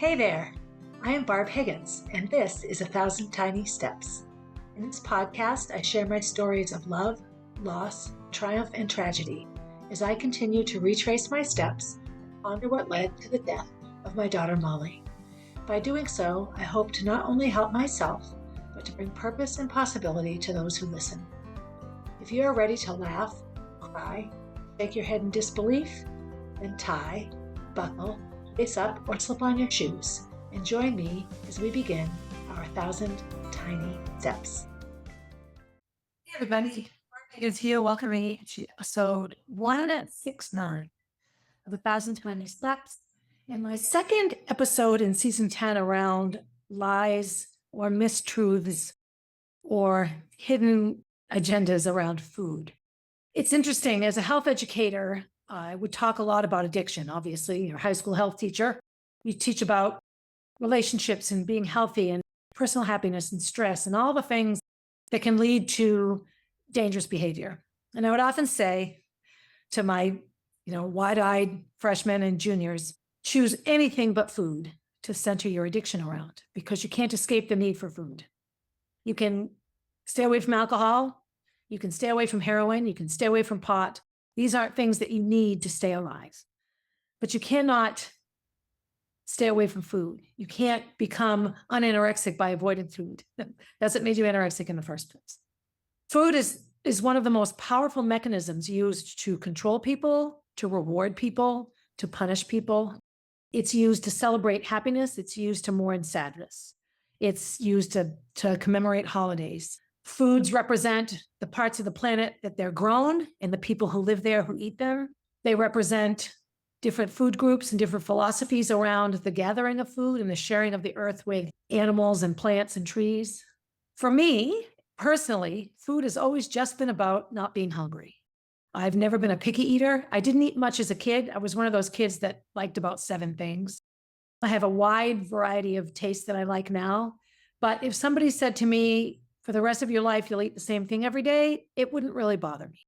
Hey there, I am Barb Higgins, and this is 1,000 Tiny Steps. In this podcast, I share my stories of love, loss, triumph, and tragedy as I continue to retrace my steps and ponder what led to the death of my daughter Molly. By doing so, I hope to not only help myself, but to bring purpose and possibility to those who listen. If you are ready to laugh, cry, shake your head in disbelief, then tie, buckle, face up, or slip on your shoes and join me as we begin our 1,000 Tiny Steps. Hey everybody, is here welcoming to episode 169 of 1,000 Tiny Steps, and my second episode in season 10 around lies or mistruths or hidden agendas around food. It's interesting, as a health educator, I would talk a lot about addiction. Obviously, you're a high school health teacher. You teach about relationships and being healthy and personal happiness and stress and all the things that can lead to dangerous behavior. And I would often say to my, wide-eyed freshmen and juniors, choose anything but food to center your addiction around, because you can't escape the need for food. You can stay away from alcohol. You can stay away from heroin. You can stay away from pot. These aren't things that you need to stay alive, but you cannot stay away from food. You can't become unanorexic by avoiding food. That's what made you anorexic in the first place. Food is one of the most powerful mechanisms used to control people, to reward people, to punish people. It's used to celebrate happiness. It's used to mourn sadness. It's used to commemorate holidays. Foods represent the parts of the planet that they're grown and the people who live there who eat them. They represent different food groups and different philosophies around the gathering of food and the sharing of the earth with animals and plants and trees. For me, personally, food has always just been about not being hungry. I've never been a picky eater. I didn't eat much as a kid. I was one of those kids that liked about 7 things. I have a wide variety of tastes that I like now. But if somebody said to me, for the rest of your life, you'll eat the same thing every day, it wouldn't really bother me.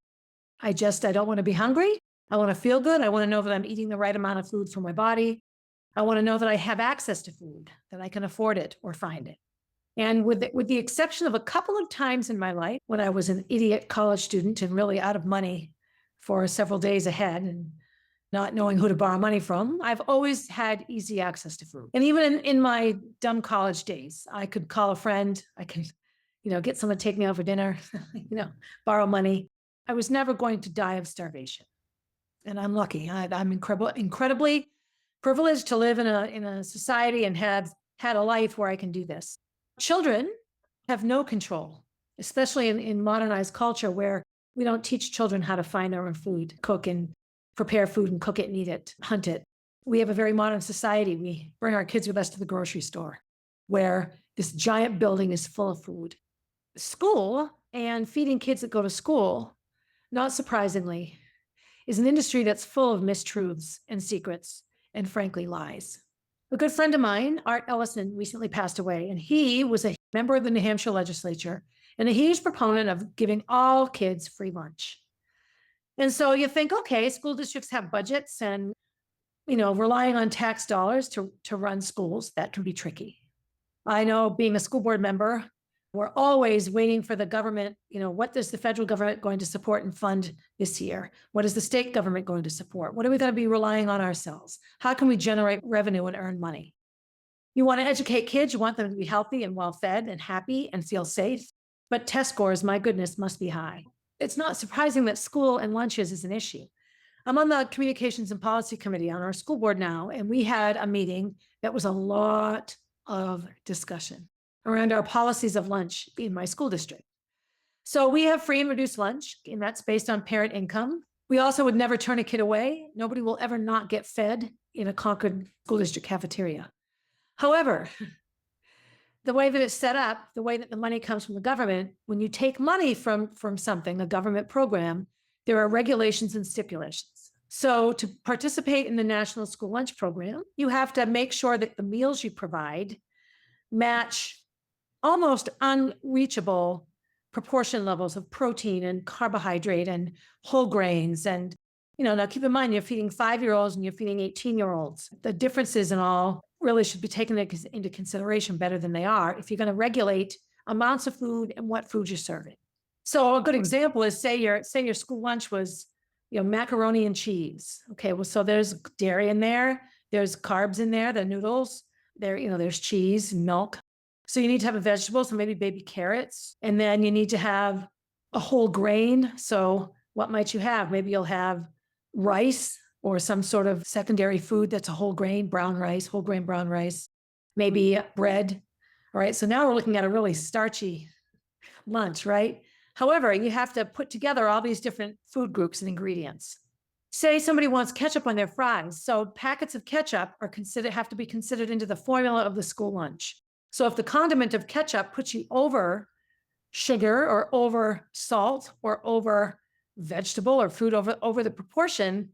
I don't want to be hungry. I want to feel good. I want to know that I'm eating the right amount of food for my body. I want to know that I have access to food, that I can afford it or find it. And with the exception of a couple of times in my life when I was an idiot college student and really out of money for several days ahead and not knowing who to borrow money from, I've always had easy access to food. And even in my dumb college days, I could call a friend. I could get someone to take me out for dinner, borrow money. I was never going to die of starvation. And I'm lucky. I'm incredibly privileged to live in a society and have had a life where I can do this. Children have no control, especially in modernized culture where we don't teach children how to find their own food, cook and prepare food and cook it and eat it, hunt it. We have a very modern society. We bring our kids with us to the grocery store where this giant building is full of food. School and feeding kids that go to school, not surprisingly, is an industry that's full of mistruths and secrets and, frankly, lies. A good friend of mine, Art Ellison, recently passed away, and he was a member of the New Hampshire legislature and a huge proponent of giving all kids free lunch. And so you think, okay, school districts have budgets and, relying on tax dollars to run schools, that can be tricky. I know, being a school board member, we're always waiting for the government. What is the federal government going to support and fund this year? What is the state government going to support? What are we going to be relying on ourselves? How can we generate revenue and earn money? You want to educate kids. You want them to be healthy and well-fed and happy and feel safe. But test scores, my goodness, must be high. It's not surprising that school and lunches is an issue. I'm on the Communications and Policy Committee on our school board now, and we had a meeting that was a lot of discussion around our policies of lunch in my school district. So we have free and reduced lunch, and that's based on parent income. We also would never turn a kid away. Nobody will ever not get fed in a Concord school district cafeteria. However, the way that it's set up, the way that the money comes from the government, when you take money from something, a government program, there are regulations and stipulations. So to participate in the National School Lunch Program, you have to make sure that the meals you provide match almost unreachable proportion levels of protein and carbohydrate and whole grains. And, now keep in mind, you're feeding 5-year-olds and you're feeding 18-year-olds. The differences in all really should be taken into consideration better than they are if you're going to regulate amounts of food and what food you're serving. So a good example is say your school lunch was, macaroni and cheese. Okay, well, so there's dairy in there, there's carbs in there, the noodles, there's cheese, milk. So you need to have a vegetable, so maybe baby carrots, and then you need to have a whole grain. So what might you have? Maybe you'll have rice or some sort of secondary food that's a whole grain, brown rice, whole grain brown rice, maybe bread. All right, so now we're looking at a really starchy lunch, right? However, you have to put together all these different food groups and ingredients. Say somebody wants ketchup on their fries. So packets of ketchup have to be considered into the formula of the school lunch. So if the condiment of ketchup puts you over sugar or over salt or over vegetable or fruit over the proportion,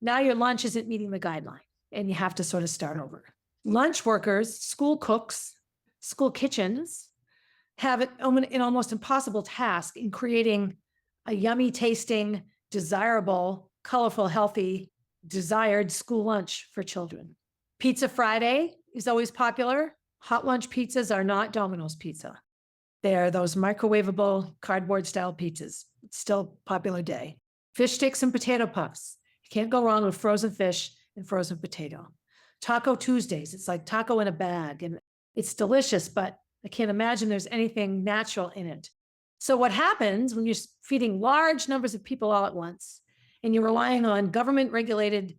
now your lunch isn't meeting the guideline and you have to sort of start over. Lunch workers, school cooks, school kitchens have an almost impossible task in creating a yummy tasting, desirable, colorful, healthy, desired school lunch for children. Pizza Friday is always popular. Hot lunch pizzas are not Domino's pizza. They're those microwavable cardboard style pizzas. It's still a popular day. Fish sticks and potato puffs. You can't go wrong with frozen fish and frozen potato. Taco Tuesdays. It's like taco in a bag and it's delicious, but I can't imagine there's anything natural in it. So what happens when you're feeding large numbers of people all at once and you're relying on government regulated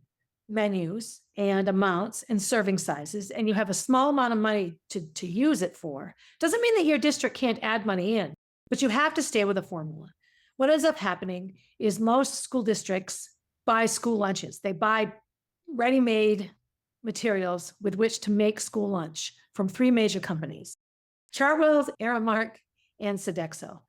menus and amounts and serving sizes, and you have a small amount of money to use it for, doesn't mean that your district can't add money in, but you have to stay with a formula. What ends up happening is most school districts buy school lunches. They buy ready-made materials with which to make school lunch from 3 major companies: Chartwell's, Aramark, and Sodexo.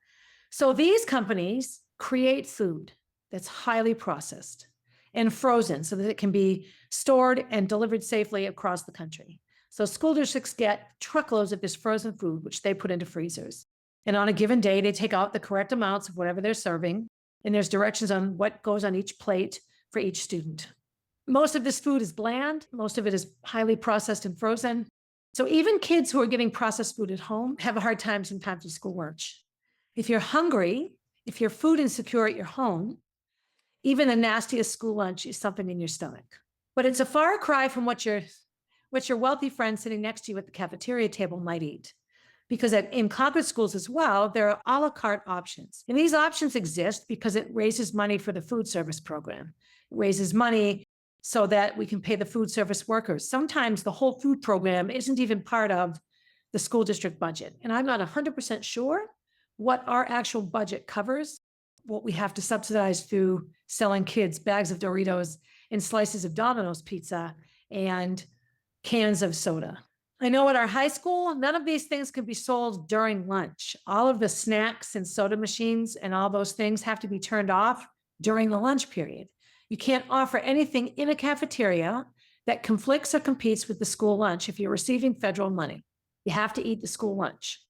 So these companies create food that's highly processed and frozen so that it can be stored and delivered safely across the country. So school districts get truckloads of this frozen food, which they put into freezers. And on a given day, they take out the correct amounts of whatever they're serving, and there's directions on what goes on each plate for each student. Most of this food is bland. Most of it is highly processed and frozen. So even kids who are getting processed food at home have a hard time sometimes with school lunch. If you're hungry, if you're food insecure at your home, even the nastiest school lunch is something in your stomach. But it's a far cry from what your wealthy friend sitting next to you at the cafeteria table might eat. Because in Concord schools as well, there are a la carte options. And these options exist because it raises money for the food service program. It raises money so that we can pay the food service workers. Sometimes the whole food program isn't even part of the school district budget. And I'm not 100% sure what our actual budget covers, what we have to subsidize through selling kids bags of Doritos and slices of Domino's pizza and cans of soda. I know at our high school, none of these things can be sold during lunch. All of the snacks and soda machines and all those things have to be turned off during the lunch period. You can't offer anything in a cafeteria that conflicts or competes with the school lunch if you're receiving federal money. You have to eat the school lunch.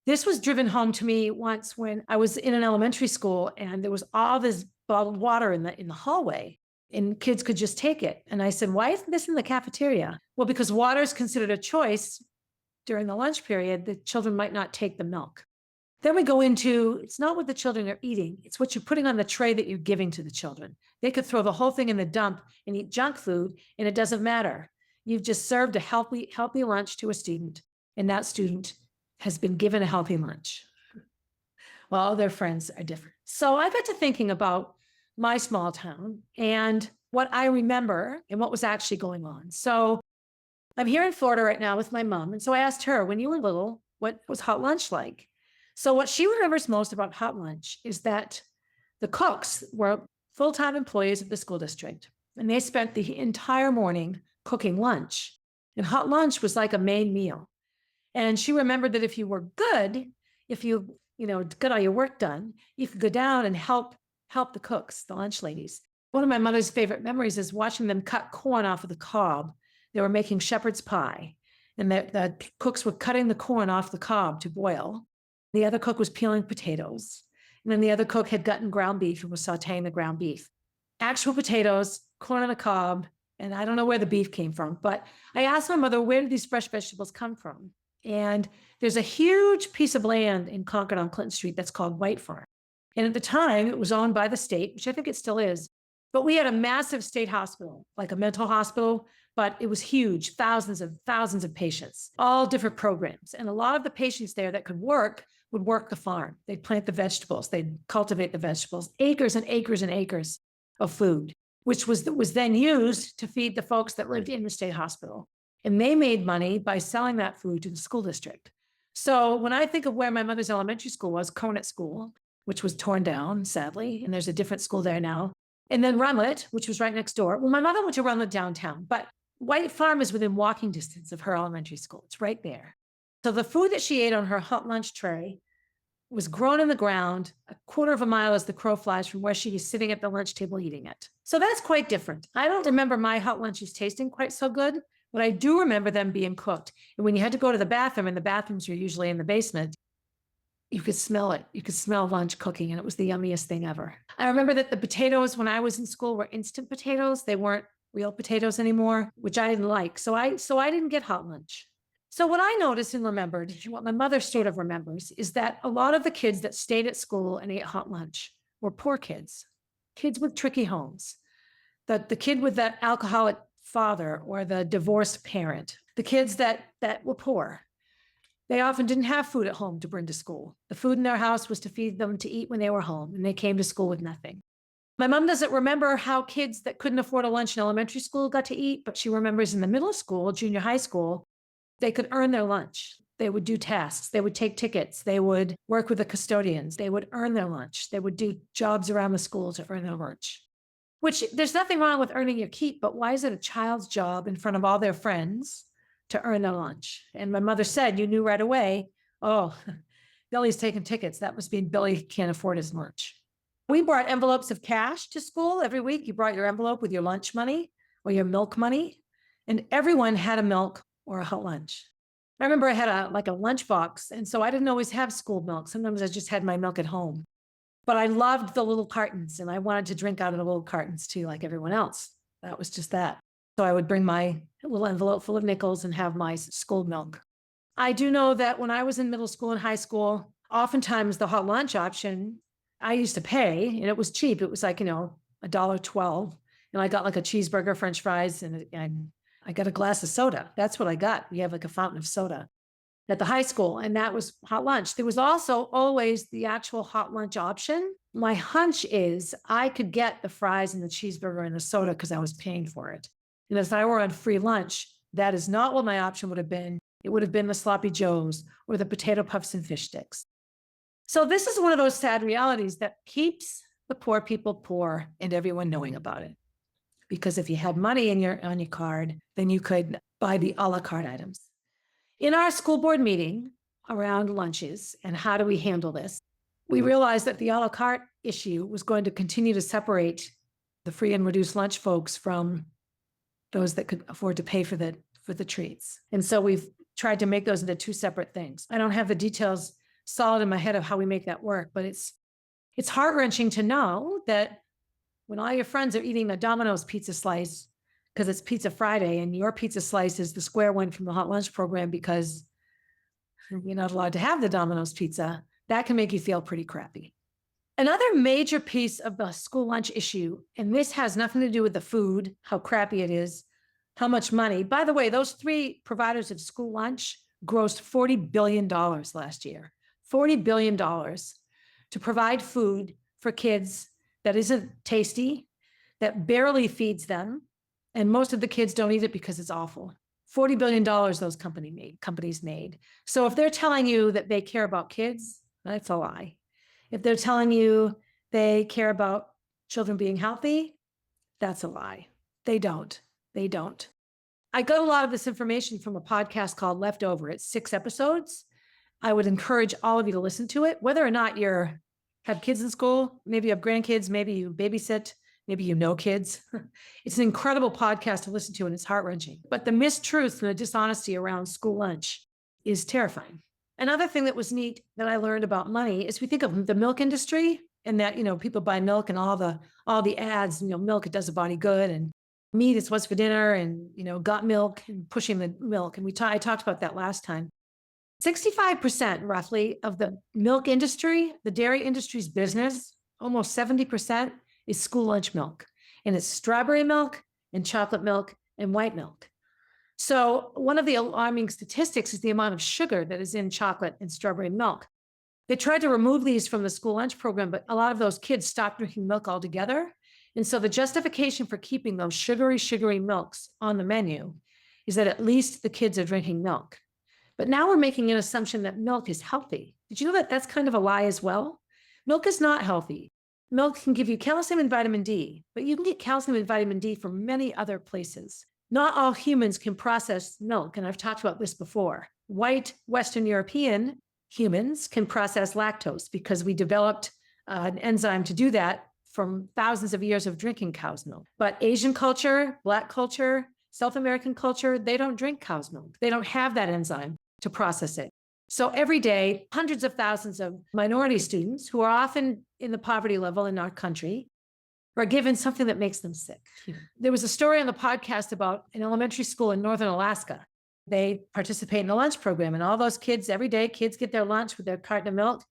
This was driven home to me once when I was in an elementary school and there was all this bottled water in the hallway and kids could just take it. And I said, why isn't this in the cafeteria? Well, because water is considered a choice during the lunch period, the children might not take the milk. Then we go into, it's not what the children are eating, it's what you're putting on the tray that you're giving to the children. They could throw the whole thing in the dump and eat junk food, and it doesn't matter. You've just served a healthy lunch to a student, and that student has been given a healthy lunch. Well, all their friends are different. So I got to thinking about my small town and what I remember and what was actually going on. So I'm here in Florida right now with my mom. And so I asked her, when you were little, what was hot lunch like? So what she remembers most about hot lunch is that the cooks were full-time employees of the school district, and they spent the entire morning cooking lunch. And hot lunch was like a main meal. And she remembered that if you were good, if you got all your work done, you could go down and help the cooks, the lunch ladies. One of my mother's favorite memories is watching them cut corn off of the cob. They were making shepherd's pie, and the cooks were cutting the corn off the cob to boil. The other cook was peeling potatoes. And then the other cook had gotten ground beef and was sauteing the ground beef. Actual potatoes, corn on a cob, And I don't know where the beef came from, but I asked my mother, where did these fresh vegetables come from? And there's a huge piece of land in Concord on Clinton Street that's called White Farm. And at the time, it was owned by the state, which I think it still is. But we had a massive state hospital, like a mental hospital, but it was huge, thousands of patients, all different programs. And a lot of the patients there that could work would work the farm. They'd plant the vegetables, they'd cultivate the vegetables, acres and acres and acres of food, which was then used to feed the folks that lived in the state hospital. And they made money by selling that food to the school district. So when I think of where my mother's elementary school was, Conant School, which was torn down, sadly, and there's a different school there now. And then Runlet, which was right next door. Well, my mother went to Runlet downtown, but White Farm is within walking distance of her elementary school. It's right there. So the food that she ate on her hot lunch tray was grown in the ground a quarter of a mile as the crow flies from where she was sitting at the lunch table eating it. So that's quite different. I don't remember my hot lunches tasting quite so good, but I do remember them being cooked. And when you had to go to the bathroom, and the bathrooms were usually in the basement, you could smell it. You could smell lunch cooking, and it was the yummiest thing ever. I remember that the potatoes when I was in school were instant potatoes. They weren't real potatoes anymore, which I didn't like. So I didn't get hot lunch. So what I noticed and remembered, what my mother sort of remembers, is that a lot of the kids that stayed at school and ate hot lunch were poor kids, kids with tricky homes. The kid with that alcoholic father or the divorced parent, the kids that were poor. They often didn't have food at home to bring to school. The food in their house was to feed them to eat when they were home, and they came to school with nothing. My mom doesn't remember how kids that couldn't afford a lunch in elementary school got to eat, but she remembers in the middle school, junior high school, they could earn their lunch. They would do tasks. They would take tickets. They would work with the custodians. They would earn their lunch. They would do jobs around the school to earn their lunch, which there's nothing wrong with earning your keep, but why is it a child's job in front of all their friends to earn their lunch? And my mother said, you knew right away, oh, Billy's taking tickets. That must mean Billy can't afford his lunch. We brought envelopes of cash to school every week. You brought your envelope with your lunch money or your milk money, and everyone had a milk or a hot lunch. I remember I had a lunch box, and so I didn't always have school milk. Sometimes I just had my milk at home. But I loved the little cartons, and I wanted to drink out of the little cartons too, like everyone else. That was just that. So I would bring my little envelope full of nickels and have my school milk. I do know that when I was in middle school and high school, oftentimes the hot lunch option, I used to pay, and it was cheap. It was like, $1.12. And I got like a cheeseburger, French fries, and I got a glass of soda. That's what I got. We have like a fountain of soda at the high school, and that was hot lunch. There was also always the actual hot lunch option. My hunch is I could get the fries and the cheeseburger and the soda because I was paying for it. And if I were on free lunch, that is not what my option would have been. It would have been the sloppy joes or the potato puffs and fish sticks. So this is one of those sad realities that keeps the poor people poor and everyone knowing about it. Because if you had money on your card, then you could buy the a la carte items. In our school board meeting around lunches and how do we handle this, we realized that the a la carte issue was going to continue to separate the free and reduced lunch folks from those that could afford to pay for the treats. And so we've tried to make those into two separate things. I don't have the details solid in my head of how we make that work, but it's heart-wrenching to know that when all your friends are eating the Domino's pizza slice because it's Pizza Friday and your pizza slice is the square one from the hot lunch program because you're not allowed to have the Domino's pizza, that can make you feel pretty crappy. Another major piece of the school lunch issue, and this has nothing to do with the food, how crappy it is, how much money. By the way, those three providers of school lunch grossed $40 billion last year. $40 billion to provide food for kids that isn't tasty, that barely feeds them, and most of the kids don't eat it because it's awful. $40 billion those companies made. So if they're telling you that they care about kids, that's a lie. If they're telling you they care about children being healthy, that's a lie. They don't. I got a lot of this information from a podcast called Leftover. It's 6 episodes. I would encourage all of you to listen to it, whether or not have kids in school, maybe you have grandkids, maybe you babysit, maybe you know kids. It's an incredible podcast to listen to, and it's heart-wrenching. But the mistruth and the dishonesty around school lunch is terrifying. Another thing that was neat that I learned about money is we think of the milk industry and that, people buy milk and all the ads, milk, it does a body good. And meat is what's for dinner, and got milk and pushing the milk. And I talked about that last time. 65% roughly of the milk industry, the dairy industry's business, almost 70% is school lunch milk. And it's strawberry milk and chocolate milk and white milk. So one of the alarming statistics is the amount of sugar that is in chocolate and strawberry milk. They tried to remove these from the school lunch program, but a lot of those kids stopped drinking milk altogether. And so the justification for keeping those sugary milks on the menu is that at least the kids are drinking milk. But now we're making an assumption that milk is healthy. Did you know that that's kind of a lie as well? Milk is not healthy. Milk can give you calcium and vitamin D, but you can get calcium and vitamin D from many other places. Not all humans can process milk, and I've talked about this before. White Western European humans can process lactose because we developed an enzyme to do that from thousands of years of drinking cow's milk. But Asian culture, Black culture, South American culture, they don't drink cow's milk. They don't have that enzyme to process it. So every day, hundreds of thousands of minority students who are often in the poverty level in our country are given something that makes them sick. There was a story on the podcast about an elementary school in northern Alaska. They participate in a lunch program, and all those kids, every day, kids get their lunch with their carton of milk.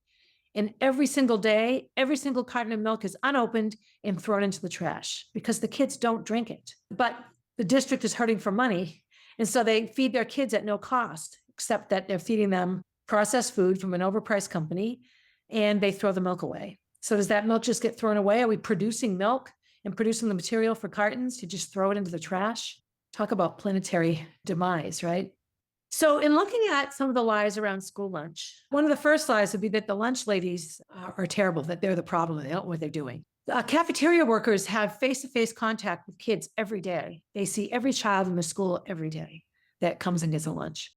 And every single day, every single carton of milk is unopened and thrown into the trash because the kids don't drink it. But the district is hurting for money. And so they feed their kids at no cost, except that they're feeding them processed food from an overpriced company, and they throw the milk away. So does that milk just get thrown away? Are we producing milk and producing the material for cartons to just throw it into the trash? Talk about planetary demise, right? So in looking at some of the lies around school lunch, one of the first lies would be that the lunch ladies are terrible, that they're the problem, they don't know what they're doing. Cafeteria workers have face-to-face contact with kids every day. They see every child in the school every day that comes and gets a lunch.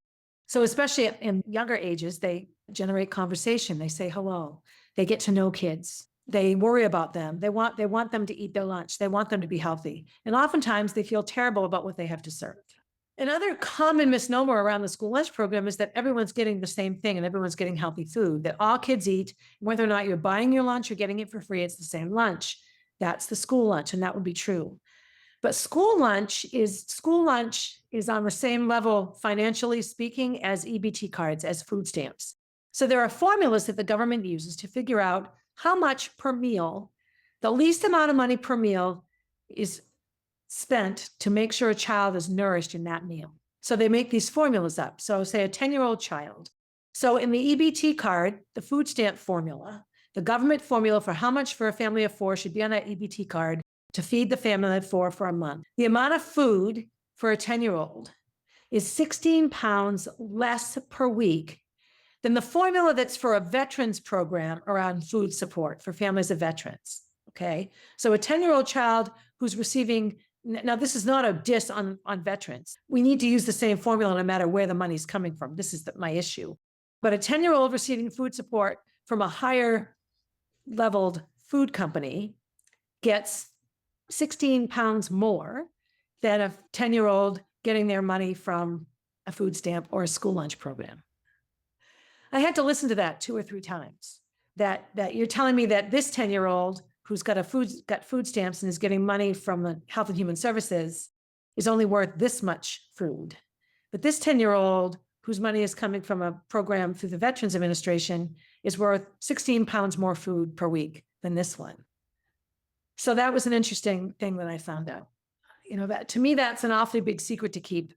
So especially in younger ages, they generate conversation. They say hello. They get to know kids. They worry about them. They want them to eat their lunch. They want them to be healthy. And oftentimes they feel terrible about what they have to serve. Another common misnomer around the school lunch program is that everyone's getting the same thing and everyone's getting healthy food, that all kids eat, whether or not you're buying your lunch or getting it for free, it's the same lunch. That's the school lunch, and that would be true. But school lunch is on the same level, financially speaking, as EBT cards, as food stamps. So there are formulas that the government uses to figure out how much per meal, the least amount of money per meal is spent to make sure a child is nourished in that meal. So they make these formulas up. So say a 10-year-old child. So in the EBT card, the food stamp formula, the government formula for how much for a family of 4 should be on that EBT card to feed the family of 4 for a month. The amount of food for a 10-year-old is 16 pounds less per week than the formula that's for a veterans program around food support for families of veterans. Okay. So a 10-year-old child who's receiving, now this is not a diss on veterans. We need to use the same formula no matter where the money's coming from. This is my issue. But a 10-year-old receiving food support from a higher leveled food company gets 16 pounds more than a 10-year-old getting their money from a food stamp or a school lunch program. I had to listen to that 2 or 3 times, that you're telling me that this 10-year-old who's got food stamps and is getting money from the Health and Human Services is only worth this much food. But this 10-year-old whose money is coming from a program through the Veterans Administration is worth 16 pounds more food per week than this one. So that was an interesting thing that I found out. That to me, that's an awfully big secret to keep.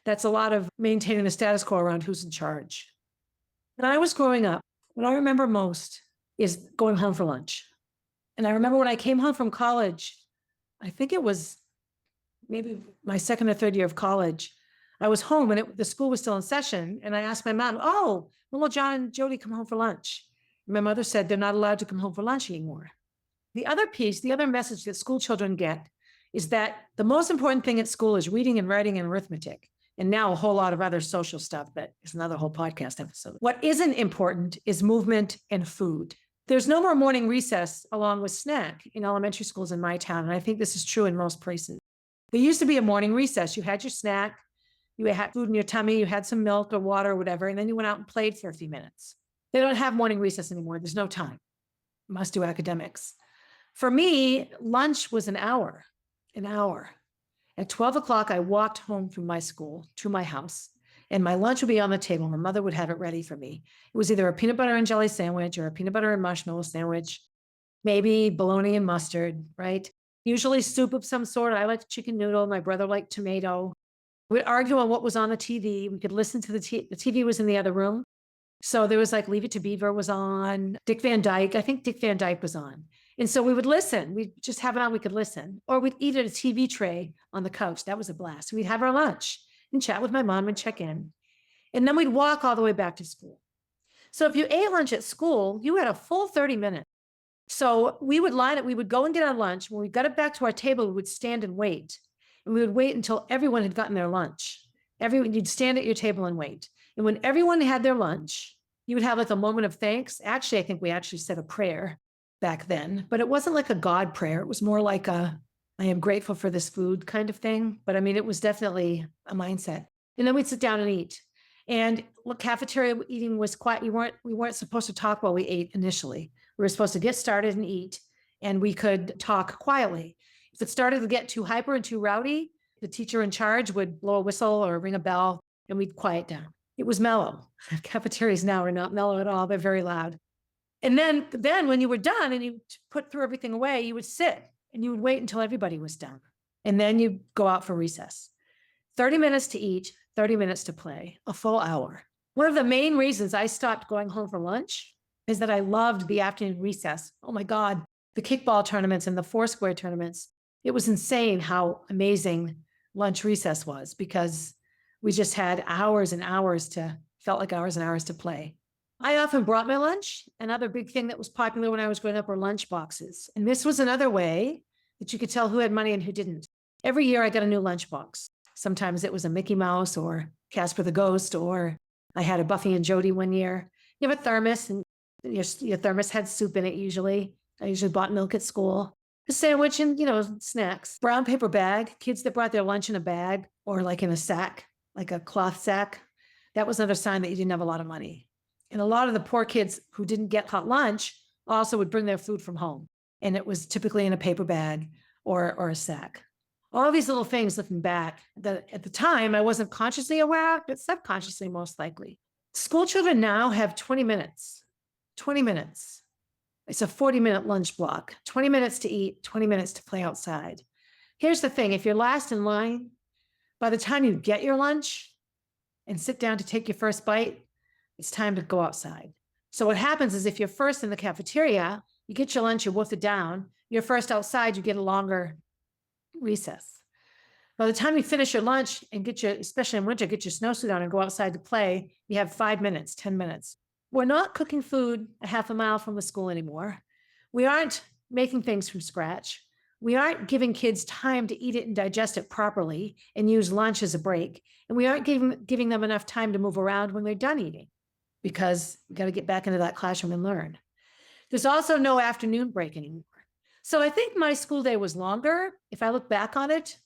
That's a lot of maintaining the status quo around who's in charge. When I was growing up, what I remember most is going home for lunch. And I remember when I came home from college, I think it was maybe my 2nd or 3rd year of college, I was home and the school was still in session. And I asked my mom, oh, when will John and Jody come home for lunch? And my mother said, they're not allowed to come home for lunch anymore. The other message that school children get is that the most important thing at school is reading and writing and arithmetic. And now a whole lot of other social stuff that is another whole podcast episode. What isn't important is movement and food. There's no more morning recess along with snack in elementary schools in my town. And I think this is true in most places. There used to be a morning recess. You had your snack, you had food in your tummy, you had some milk or water or whatever, and then you went out and played for a few minutes. They don't have morning recess anymore. There's no time. Must do academics. For me, lunch was an hour. At 12 o'clock, I walked home from my school to my house, and my lunch would be on the table. My mother would have it ready for me. It was either a peanut butter and jelly sandwich or a peanut butter and marshmallow sandwich, maybe bologna and mustard, right? Usually soup of some sort. I liked chicken noodle. My brother liked tomato. We'd argue on what was on the TV. We could listen to the TV was in the other room. So there was like Leave It to Beaver was on, Dick Van Dyke. I think Dick Van Dyke was on. And so we would listen. We'd just have it on, we could listen. Or we'd eat at a TV tray on the couch. That was a blast. We'd have our lunch and chat with my mom and check in. And then we'd walk all the way back to school. So if you ate lunch at school, you had a full 30 minutes. So we would line up, we would go and get our lunch. When we got it back to our table, we would stand and wait. And we would wait until everyone had gotten their lunch. You'd stand at your table and wait. And when everyone had their lunch, you would have like a moment of thanks. Actually, I think we actually said a prayer back then, but it wasn't like a God prayer. It was more like I am grateful for this food kind of thing. But I mean, it was definitely a mindset. And then we'd sit down and eat. And look, cafeteria eating was quiet. We weren't supposed to talk while we ate initially. We were supposed to get started and eat, and we could talk quietly. If it started to get too hyper and too rowdy, the teacher in charge would blow a whistle or ring a bell, and we'd quiet down. It was mellow. Cafeterias now are not mellow at all. They're very loud. And then when you were done and you put through everything away, you would sit and you would wait until everybody was done. And then you go out for recess. 30 minutes to eat, 30 minutes to play, a full hour. One of the main reasons I stopped going home for lunch is that I loved the afternoon recess. Oh my God, the kickball tournaments and the Foursquare tournaments. It was insane how amazing lunch recess was, because we just had hours and hours felt like hours and hours to play. I often brought my lunch. Another big thing that was popular when I was growing up were lunch boxes. And this was another way that you could tell who had money and who didn't. Every year I got a new lunch box. Sometimes it was a Mickey Mouse or Casper the Ghost, or I had a Buffy and Jody one year. You have a thermos, and your thermos had soup in it usually. I usually bought milk at school, a sandwich, and snacks. Brown paper bag. Kids that brought their lunch in a bag or like in a sack, like a cloth sack, that was another sign that you didn't have a lot of money. And a lot of the poor kids who didn't get hot lunch also would bring their food from home. And it was typically in a paper bag or a sack. All these little things, looking back, that at the time I wasn't consciously aware of, but subconsciously most likely. School children now have 20 minutes. 20 minutes. It's a 40-minute lunch block. 20 minutes to eat, 20 minutes to play outside. Here's the thing. If you're last in line, by the time you get your lunch and sit down to take your first bite, it's time to go outside. So what happens is if you're first in the cafeteria, you get your lunch, you wolf it down. You're first outside, you get a longer recess. By the time you finish your lunch and especially in winter, get your snowsuit on and go outside to play, you have 5 minutes, 10 minutes. We're not cooking food a half a mile from the school anymore. We aren't making things from scratch. We aren't giving kids time to eat it and digest it properly and use lunch as a break. And we aren't giving them enough time to move around when they're done eating, because we got to get back into that classroom and learn. There's also no afternoon break anymore. So I think my school day was longer. If I look back on it,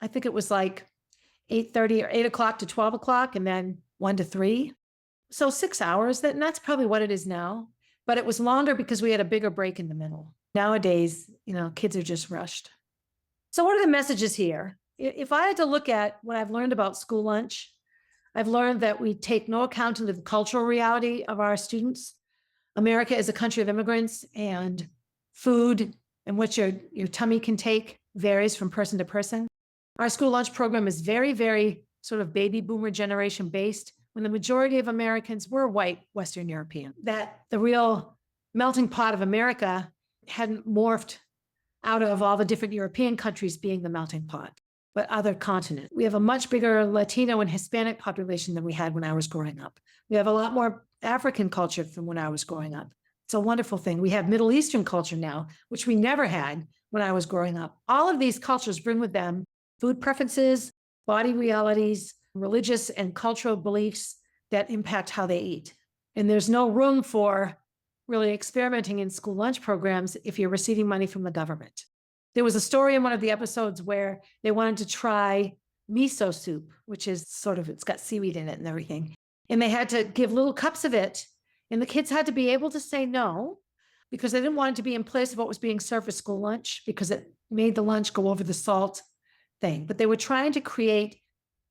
I think it was like 8:30 or 8 o'clock to 12 o'clock and then 1 to 3. So 6 hours, and that's probably what it is now. But it was longer because we had a bigger break in the middle. Nowadays, kids are just rushed. So what are the messages here? If I had to look at what I've learned about school lunch, I've learned that we take no account of the cultural reality of our students. America is a country of immigrants, and food and what your tummy can take varies from person to person. Our school lunch program is very, very sort of baby boomer generation based, when the majority of Americans were white Western European. That the real melting pot of America hadn't morphed out of all the different European countries being the melting pot, but other continents. We have a much bigger Latino and Hispanic population than we had when I was growing up. We have a lot more African culture from when I was growing up. It's a wonderful thing. We have Middle Eastern culture now, which we never had when I was growing up. All of these cultures bring with them food preferences, body realities, religious and cultural beliefs that impact how they eat. And there's no room for really experimenting in school lunch programs if you're receiving money from the government. There was a story in one of the episodes where they wanted to try miso soup, which is it's got seaweed in it and everything. And they had to give little cups of it. And the kids had to be able to say no, because they didn't want it to be in place of what was being served for school lunch, because it made the lunch go over the salt thing, but they were trying to create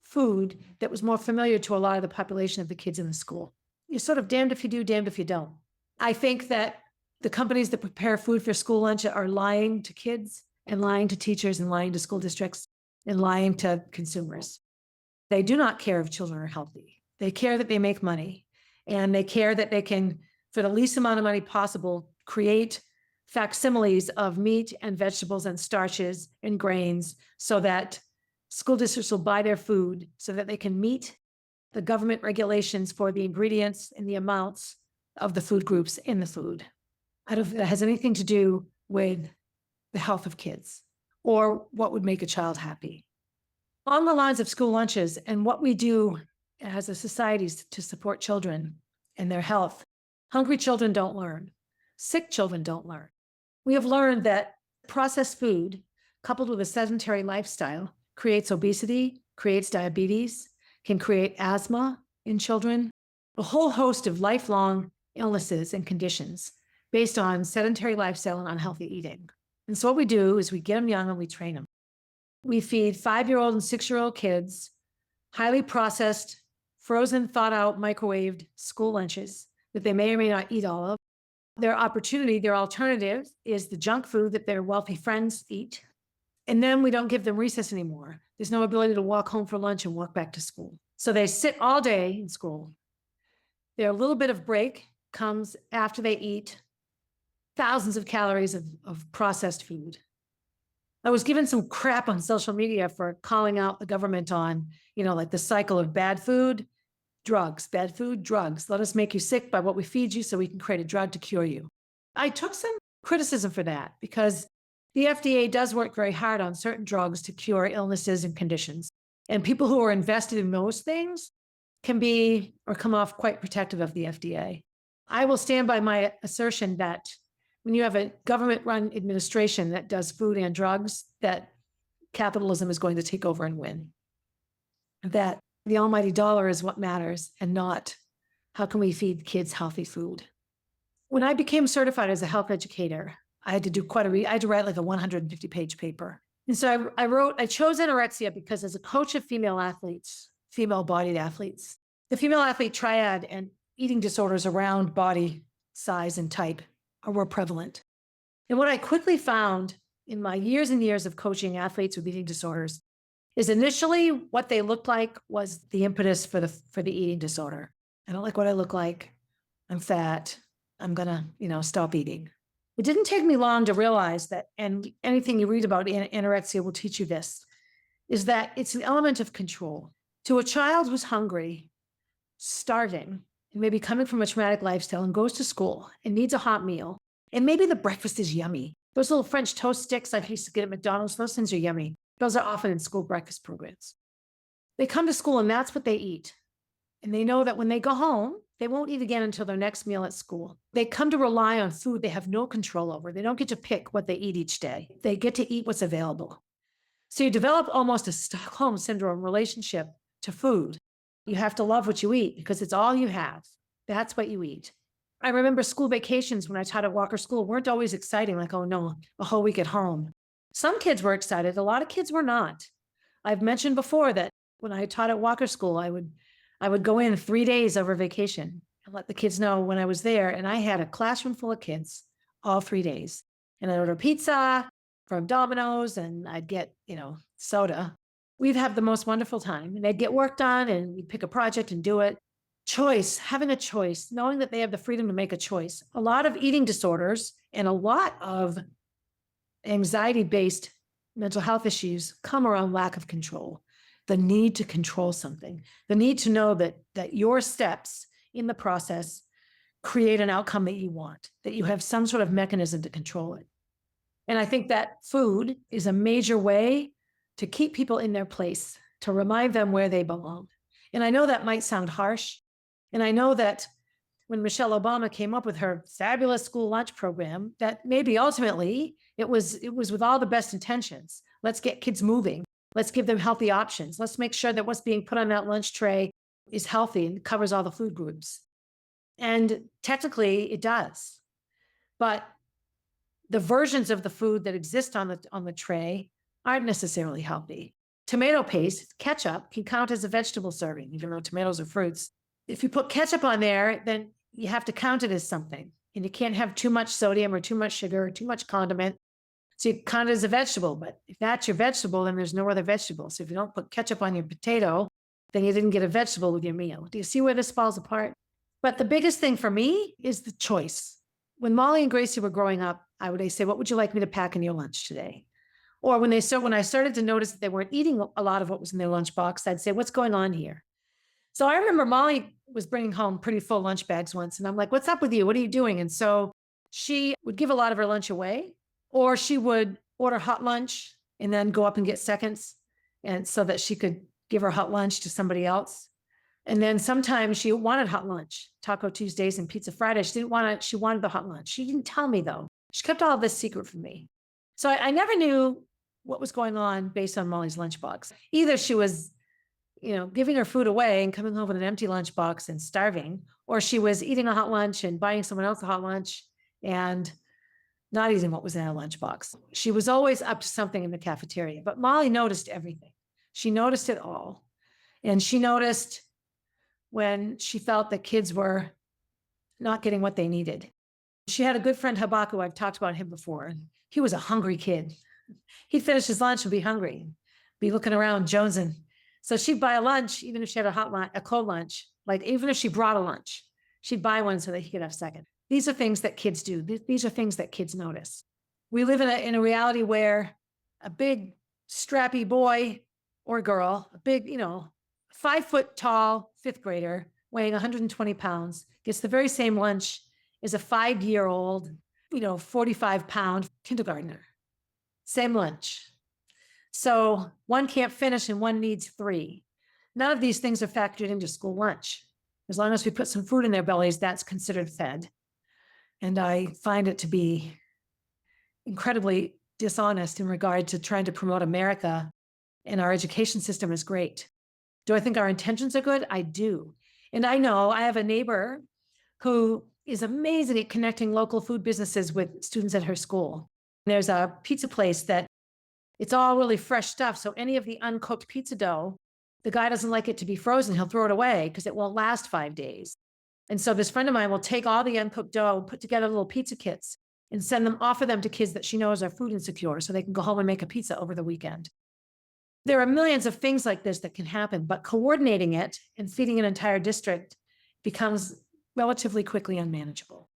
food that was more familiar to a lot of the population of the kids in the school. You're sort of damned if you do, damned if you don't. I think that the companies that prepare food for school lunch are lying to kids and lying to teachers and lying to school districts and lying to consumers. They do not care if children are healthy. They care that they make money, and they care that they can, for the least amount of money possible, create facsimiles of meat and vegetables and starches and grains so that school districts will buy their food so that they can meet the government regulations for the ingredients and the amounts of the food groups in the food. I don't think that has anything to do with the health of kids or what would make a child happy. On the lines of school lunches and what we do as a society to support children and their health, hungry children don't learn. Sick children don't learn. We have learned that processed food, coupled with a sedentary lifestyle, creates obesity, creates diabetes, can create asthma in children, a whole host of lifelong illnesses and conditions based on sedentary lifestyle and unhealthy eating. And so what we do is we get them young and we train them. We feed 5-year-old and 6-year-old kids highly processed, frozen, thawed out, microwaved school lunches that they may or may not eat all of. Their opportunity, their alternative is the junk food that their wealthy friends eat. And then we don't give them recess anymore. There's no ability to walk home for lunch and walk back to school. So they sit all day in school. Their little bit of break comes after they eat thousands of calories of processed food. I was given some crap on social media for calling out the government on, like the cycle of bad food, drugs, bad food, drugs. Let us make you sick by what we feed you so we can create a drug to cure you. I took some criticism for that because the FDA does work very hard on certain drugs to cure illnesses and conditions. And people who are invested in those things can be or come off quite protective of the FDA. I will stand by my assertion that when you have a government-run administration that does food and drugs, that capitalism is going to take over and win. That the almighty dollar is what matters and not how can we feed kids healthy food. When I became certified as a health educator, I had to do I had to write like a 150-page paper. And so I chose anorexia because as a coach of female athletes, female-bodied athletes, the female athlete triad and eating disorders around body size and type were prevalent. And what I quickly found in my years and years of coaching athletes with eating disorders is initially what they looked like was the impetus for the eating disorder. I don't like what I look like. I'm fat. I'm gonna, stop eating. It didn't take me long to realize that, and anything you read about anorexia will teach you this, is that it's an element of control. To a child who's hungry, starving, and maybe coming from a traumatic lifestyle and goes to school and needs a hot meal, and maybe the breakfast is yummy. Those little French toast sticks I used to get at McDonald's, those things are yummy. Those are often in school breakfast programs. They come to school and that's what they eat. And they know that when they go home, they won't eat again until their next meal at school. They come to rely on food they have no control over. They don't get to pick what they eat each day. They get to eat what's available. So you develop almost a Stockholm syndrome relationship to food. You have to love what you eat because it's all you have. That's what you eat. I remember school vacations when I taught at Walker School weren't always exciting, like, oh no, a whole week at home. Some kids were excited. A lot of kids were not. I've mentioned before that when I taught at Walker School, I would go in 3 days over vacation and let the kids know when I was there. And I had a classroom full of kids all 3 days. And I'd order pizza from Domino's and I'd get, soda. We'd have the most wonderful time and they'd get work done and we'd pick a project and do it. Choice, having a choice, knowing that they have the freedom to make a choice. A lot of eating disorders and a lot of anxiety-based mental health issues come around lack of control, the need to control something, the need to know that your steps in the process create an outcome that you want, that you have some sort of mechanism to control it. And I think that food is a major way to keep people in their place, to remind them where they belong. And I know that might sound harsh. And I know that when Michelle Obama came up with her fabulous school lunch program, that maybe ultimately it was with all the best intentions. Let's get kids moving. Let's give them healthy options. Let's make sure that what's being put on that lunch tray is healthy and covers all the food groups. And technically it does. But the versions of the food that exist on the tray aren't necessarily healthy. tomato paste, ketchup, can count as a vegetable serving, even though tomatoes are fruits. If you put ketchup on there, then you have to count it as something. And you can't have too much sodium or too much sugar or too much condiment. So you count it as a vegetable. But if that's your vegetable, then there's no other vegetable. So if you don't put ketchup on your potato, then you didn't get a vegetable with your meal. Do you see where this falls apart? But the biggest thing for me is the choice. When Molly and Gracie were growing up, I would say, what would you like me to pack in your lunch today? Or when I started to notice that they weren't eating a lot of what was in their lunchbox, I'd say, what's going on here? So I remember Molly was bringing home pretty full lunch bags once. And I'm like, what's up with you? What are you doing? And so she would give a lot of her lunch away, or she would order hot lunch and then go up and get seconds. And so that she could give her hot lunch to somebody else. And then sometimes she wanted hot lunch, Taco Tuesdays and Pizza Fridays. She didn't want it. She wanted the hot lunch. She didn't tell me though. She kept all of this secret from me. So I never knew what was going on based on Molly's lunchbox. Either she was, giving her food away and coming home with an empty lunchbox and starving, or she was eating a hot lunch and buying someone else a hot lunch and not eating what was in her lunchbox. She was always up to something in the cafeteria, but Molly noticed everything. She noticed it all. And she noticed when she felt that kids were not getting what they needed. She had a good friend, Habaku. I've talked about him before. He was a hungry kid. He'd finish his lunch and be hungry, be looking around, jonesing. So she'd buy a lunch, even if she had a cold lunch, like even if she brought a lunch, she'd buy one so that he could have second. These are things that kids do. These are things that kids notice. We live in a reality where a big, strappy boy or girl, a big, 5 foot tall fifth grader weighing 120 pounds gets the very same lunch as a 5-year-old, 45-pound kindergartner. Same lunch. So one can't finish and one needs 3. None of these things are factored into school lunch. As long as we put some food in their bellies, that's considered fed. And I find it to be incredibly dishonest in regard to trying to promote America, and our education system is great. Do I think our intentions are good? I do. And I know I have a neighbor who is amazing at connecting local food businesses with students at her school. There's a pizza place that it's all really fresh stuff. So any of the uncooked pizza dough, the guy doesn't like it to be frozen. He'll throw it away because it won't last 5 days. And so this friend of mine will take all the uncooked dough, put together little pizza kits and offer them to kids that she knows are food insecure so they can go home and make a pizza over the weekend. There are millions of things like this that can happen, but coordinating it and feeding an entire district becomes relatively quickly unmanageable.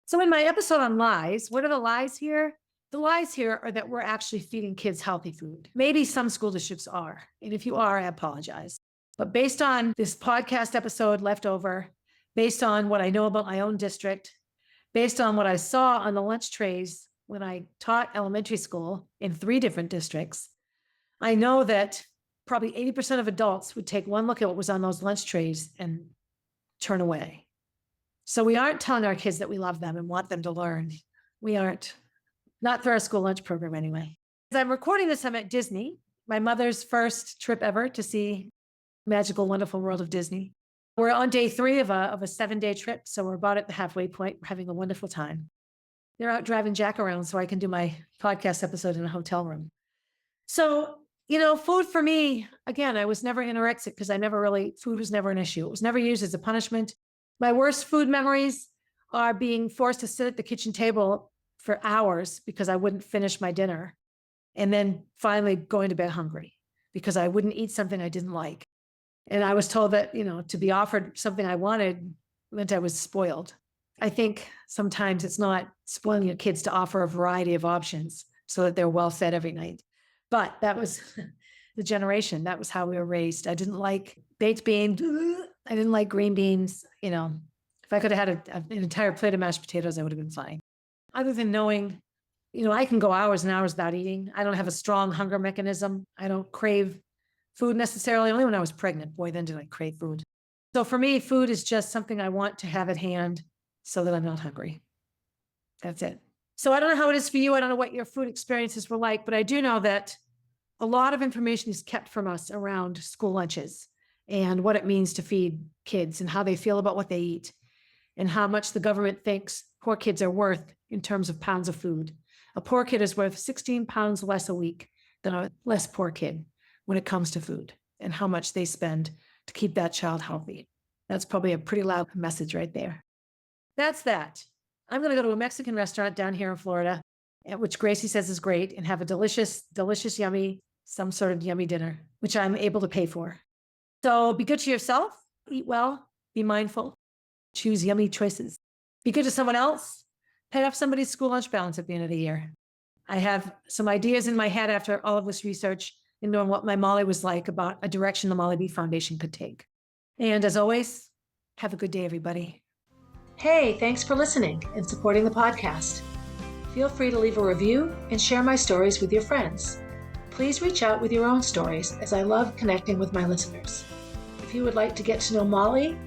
So in my episode on lies, what are the lies here? The lies here are that we're actually feeding kids healthy food. Maybe some school districts are, and if you are, I apologize. But based on this podcast episode left over, based on what I know about my own district, based on what I saw on the lunch trays when I taught elementary school in 3 different districts, I know that probably 80% of adults would take one look at what was on those lunch trays and turn away. So we aren't telling our kids that we love them and want them to learn. We aren't. Not through our school lunch program anyway. As I'm recording this, I'm at Disney, my mother's first trip ever to see magical, wonderful world of Disney. We're on day 3 of a 7-day trip. So we're about at the halfway point. We're having a wonderful time. They're out driving Jack around so I can do my podcast episode in a hotel room. So, food for me, again, I was never anorexic because food was never an issue. It was never used as a punishment. My worst food memories are being forced to sit at the kitchen table for hours because I wouldn't finish my dinner, and then finally going to bed hungry because I wouldn't eat something I didn't like. And I was told that, to be offered something I wanted meant I was spoiled. I think sometimes it's not spoiling your kids to offer a variety of options so that they're well fed every night. But that was the generation. That was how we were raised. I didn't like baked beans. I didn't like green beans. If I could have had an entire plate of mashed potatoes, I would have been fine. Other than knowing, I can go hours and hours without eating. I don't have a strong hunger mechanism. I don't crave food necessarily. Only when I was pregnant, boy, then did I crave food. So for me, food is just something I want to have at hand so that I'm not hungry. That's it. So I don't know how it is for you. I don't know what your food experiences were like, but I do know that a lot of information is kept from us around school lunches and what it means to feed kids and how they feel about what they eat and how much the government thinks poor kids are worth in terms of pounds of food. A poor kid is worth 16 pounds less a week than a less poor kid. when it comes to food and how much they spend to keep that child healthy. That's probably a pretty loud message right there. That's that. I'm going to go to a Mexican restaurant down here in Florida, which Gracie says is great, and have a delicious, yummy, some sort of yummy dinner, which I'm able to pay for. So be good to yourself, eat well, be mindful, choose yummy choices. Be good to someone else, pay off somebody's school lunch balance at the end of the year. I have some ideas in my head after all of this research into what my Molly was like about a direction the Molly B Foundation could take. And as always, have a good day, everybody. Hey, thanks for listening and supporting the podcast. Feel free to leave a review and share my stories with your friends. Please reach out with your own stories, as I love connecting with my listeners. If you would like to get to know Molly,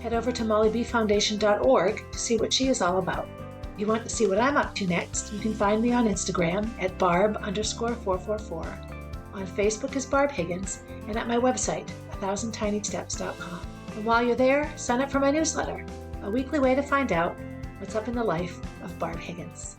head over to mollybfoundation.org to see what she is all about. If you want to see what I'm up to next, you can find me on Instagram at barb_444, on Facebook as Barb Higgins, and at my website, 1000tinysteps.com. And while you're there, sign up for my newsletter, a weekly way to find out what's up in the life of Barb Higgins.